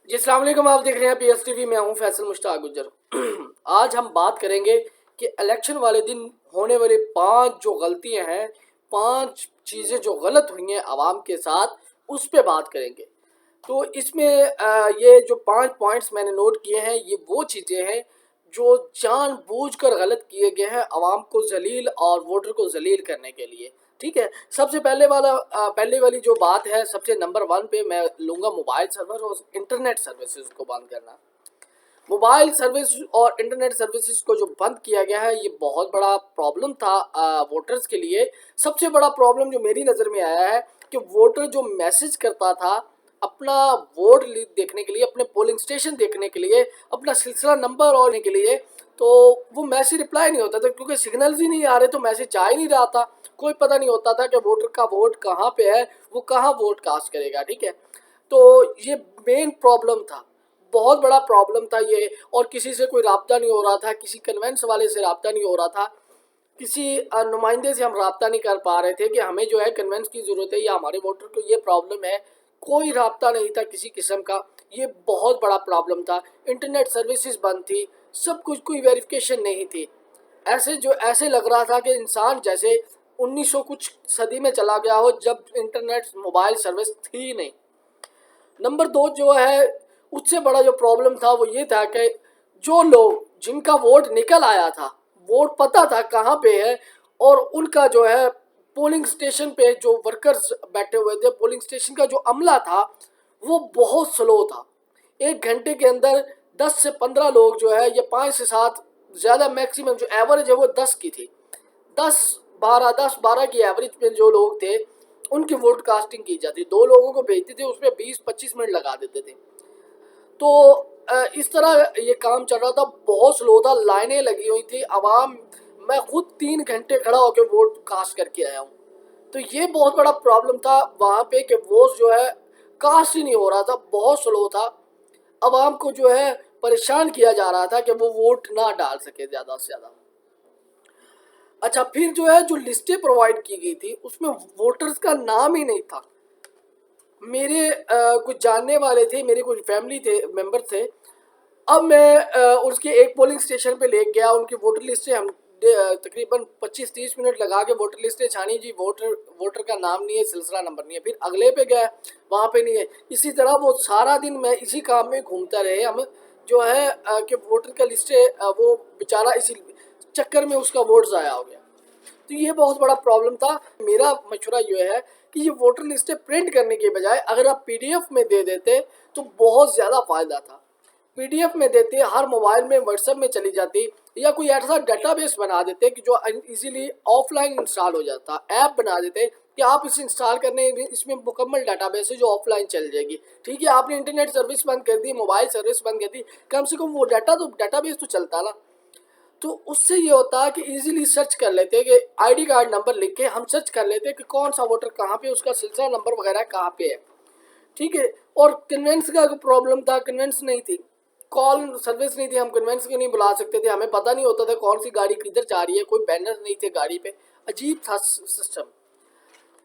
जी अस्सलाम वालेकुम। आप देख रहे हैं PSTV। मैं हूं फैसल मुश्ताक गुज्जर। आज हम बात करेंगे कि इलेक्शन वाले दिन होने वाली 5 जो गलतियां हैं, 5 चीज़ें जो गलत हुई हैं आवाम के साथ, उस पे बात करेंगे। तो इसमें ये जो 5 पॉइंट्स मैंने नोट किए हैं, ये वो चीज़ें हैं जो जानबूझकर गलत किए गए हैं आवाम को जलील और वोटर को जलील करने के लिए। ठीक है, सबसे पहले वाली जो बात है, सबसे नंबर 1 पे मैं लूँगा मोबाइल सर्वर और इंटरनेट सर्विसेज को बंद करना। मोबाइल सर्विस और इंटरनेट सर्विसेज को जो बंद किया गया है, ये बहुत बड़ा प्रॉब्लम था वोटर्स के लिए। सबसे बड़ा प्रॉब्लम जो मेरी नज़र में आया है कि वोटर जो मैसेज करता था अपना देखने के लिए, अपने पोलिंग स्टेशन देखने के लिए, अपना सिलसिला नंबर और के लिए, तो वो मैसेज रिप्लाई नहीं होता था क्योंकि सिग्नल्स ही नहीं आ रहे, तो मैसेज जा ही नहीं रहा था। कोई पता नहीं होता था कि वोटर का वोट कहाँ पे है, वो कहाँ वोट कास्ट करेगा। ठीक है, तो ये मेन प्रॉब्लम था, बहुत बड़ा प्रॉब्लम था ये। और किसी से कोई राब्ता नहीं हो रहा था, किसी कन्वेंस वाले से राब्ता नहीं हो रहा था, किसी नुमाइंदे से हम राब्ता नहीं कर पा रहे थे कि हमें जो है कन्वेंस की ज़रूरत है या हमारे वोटर को ये प्रॉब्लम है। कोई राब्ता नहीं था किसी किस्म का, ये बहुत बड़ा प्रॉब्लम था। इंटरनेट सर्विसेज बंद थी, सब कुछ, कोई वेरिफिकेशन नहीं थी। ऐसे लग रहा था कि इंसान जैसे 1900 कुछ सदी में चला गया हो, जब इंटरनेट मोबाइल सर्विस थी नहीं। नंबर 2 जो है, उससे बड़ा जो प्रॉब्लम था वो ये था कि जो लोग जिनका वोट निकल आया था, वोट पता था कहाँ पे है, और उनका जो है पोलिंग स्टेशन पे जो वर्कर्स बैठे हुए थे, पोलिंग स्टेशन का जो अमला था वो बहुत स्लो था। 1 घंटे के अंदर 10 से 15 लोग जो है, ये 5 से 7, ज़्यादा मैक्सिमम जो एवरेज है वो 10 की थी। 10-12 की एवरेज पे जो लोग थे उनकी वोट कास्टिंग की जाती, 2 लोगों को भेजते थे, उसमें 20-25 मिनट लगा देते थे। तो इस तरह ये काम चल रहा था, बहुत स्लो था, लाइनें लगी हुई थी आवाम। मैं खुद 3 घंटे खड़ा होकर वोट कास्ट करके आया हूँ। तो ये बहुत बड़ा प्रॉब्लम था वहाँ पे कि वोट जो है कास्ट ही नहीं हो रहा था, बहुत स्लो था। आवाम को जो है परेशान किया जा रहा था कि वो वोट ना डाल सके ज़्यादा से ज़्यादा। अच्छा, फिर जो है जो लिस्टें प्रोवाइड की गई थी उसमें वोटर्स का नाम ही नहीं था। मेरे कुछ जानने वाले थे, मेरे कुछ फैमिली थे, मेंबर थे। अब मैं उसके एक पोलिंग स्टेशन पे ले गया, उनकी वोटर लिस्ट हम तकरीबन 25-30 मिनट लगा के वोटर लिस्टें छानी जी। वोटर वोटर का नाम नहीं है, सिलसिला नंबर नहीं है। फिर अगले पे गए, वहाँ पे नहीं है। इसी तरह वो सारा दिन मैं इसी काम में घूमता रहे। हम जो है कि वोटर का लिस्टें वो बेचारा इसी चक्कर में उसका वोट ज़ाया हो गया। तो ये बहुत बड़ा प्रॉब्लम था। मेरा मशवरा ये है कि ये वोटर लिस्टें प्रिंट करने के बजाय अगर आप PDF में दे देते तो बहुत ज़्यादा फ़ायदा था। PDF में देते, हर मोबाइल में व्हाट्सएप में चली जाती, या कोई ऐसा डेटाबेस बना देते कि जो इजीली ऑफलाइन इंस्टॉल हो जाता, ऐप बना देते कि आप इसे इंस्टॉल करने, इसमें मुकम्मल डेटाबेस है जो ऑफलाइन चल जाएगी। ठीक है, आपने इंटरनेट सर्विस बंद कर दी, मोबाइल सर्विस बंद कर दी, कम से कम वो डेटाबेस तो चलता ना। तो उससे ये होता है कि इजीली सर्च कर लेते हैं कि ID कार्ड नंबर लिख के हम सर्च कर लेते हैं कि कौन सा वोटर कहाँ पे, उसका सिलसिला नंबर वगैरह कहाँ पे है। ठीक है, और कन्वेंस का प्रॉब्लम था, कन्वेंस नहीं थी, कॉल सर्विस नहीं थी, हम कन्वेंस के नहीं बुला सकते थे, हमें पता नहीं होता था कौन सी गाड़ी किधर जा रही है, कोई बैनर नहीं थे गाड़ी पे, अजीब था सिस्टम।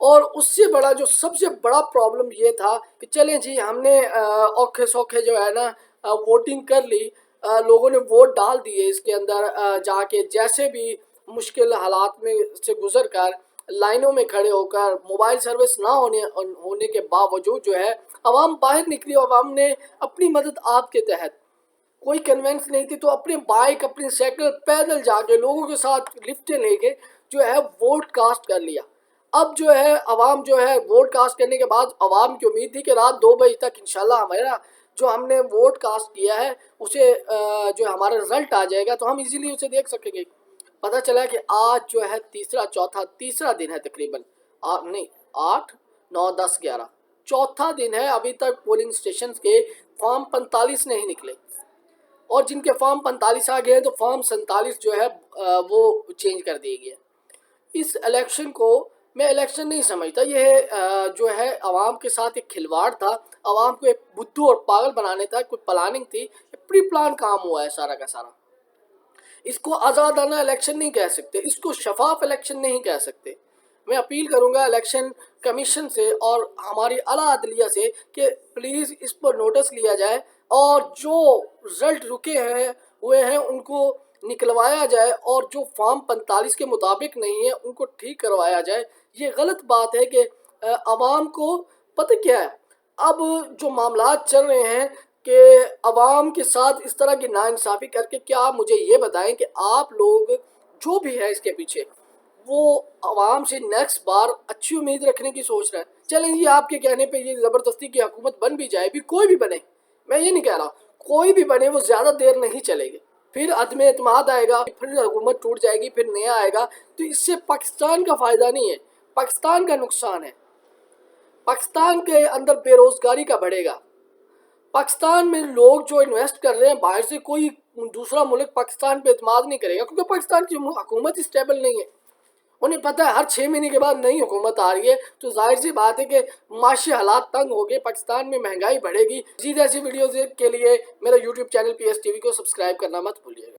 और उससे बड़ा जो सबसे बड़ा प्रॉब्लम ये था कि चलें जी, हमने औखे सौखे जो है ना वोटिंग कर ली, लोगों ने वोट डाल दिए इसके अंदर, जाके जैसे भी मुश्किल हालात में से गुजर कर, लाइनों में खड़े होकर, मोबाइल सर्विस ना होने के बावजूद जो है आवाम बाहर निकली। आवाम ने अपनी मदद आपके तहत, कोई कन्वेंस नहीं थी तो अपने बाइक, अपनी साइकिल, पैदल जाके लोगों के साथ लिफ्टें लेके जो है वोट कास्ट कर लिया। अब जो है आवाम जो है वोट कास्ट करने के बाद आवाम की उम्मीद थी कि रात 2 बजे तक इंशाल्लाह हमारा जो हमने वोट कास्ट किया है उसे जो हमारा रिजल्ट आ जाएगा तो हम इजीली उसे देख सकेंगे। पता चला कि आज जो है तीसरा दिन है तकरीबन, नहीं, 8, 9, 10, 11, चौथा दिन है, अभी तक पोलिंग स्टेशन के फॉर्म 45 नहीं निकले। और जिनके फॉर्म 45 आ गए हैं तो फॉर्म 47 जो है वो चेंज कर दिए गए। इस इलेक्शन को मैं इलेक्शन नहीं समझता, यह जो है आवाम के साथ एक खिलवाड़ था, आवाम को एक बुद्धू और पागल बनाने था, कोई प्लानिंग थी, प्री प्लान काम हुआ है सारा का सारा। इसको आज़ादाना इलेक्शन नहीं कह सकते, इसको शफाफ इलेक्शन नहीं कह सकते। मैं अपील करूंगा इलेक्शन कमीशन से और हमारी आला अदलिया से कि प्लीज़ इस पर नोटिस लिया जाए और जो रिजल्ट रुके हैं हुए हैं उनको निकलवाया जाए और जो फॉर्म 45 के मुताबिक नहीं है उनको ठीक करवाया जाए। ये गलत बात है कि आवाम को पता क्या है, अब जो मामलात चल रहे हैं कि अवाम के साथ इस तरह की नाइंसाफ़ी करके, क्या आप मुझे ये बताएं कि आप लोग जो भी है इसके पीछे वो अवाम से नेक्स्ट बार अच्छी उम्मीद रखने की सोच रहे हैं। चलें जी, आपके कहने पे ये ज़बरदस्ती की हुकूमत बन भी जाए, भी कोई भी बने, मैं ये नहीं कह रहा, कोई भी बने वो ज़्यादा देर नहीं चलेगी, फिर अदम एतमाद आएगा, फिर हुकूमत टूट जाएगी, फिर नया आएगा। तो इससे पाकिस्तान का फ़ायदा नहीं है, पाकिस्तान का नुकसान है। पाकिस्तान के अंदर बेरोज़गारी का बढ़ेगा। पाकिस्तान में लोग जो इन्वेस्ट कर रहे हैं बाहर से, कोई दूसरा मुल्क पाकिस्तान पे एतमाद नहीं करेगा क्योंकि पाकिस्तान की हुकूमत ही स्टेबल नहीं है। उन्हें पता है हर 6 महीने के बाद नई हुकूमत आ रही है, तो जाहिर सी बात है कि माशी हालात तंग हो गए, पाकिस्तान में महंगाई बढ़ेगी। मज़ीद ऐसी वीडियोज़ के लिए मेरा यूट्यूब चैनल PS TV को सब्सक्राइब करना मत भूलिएगा।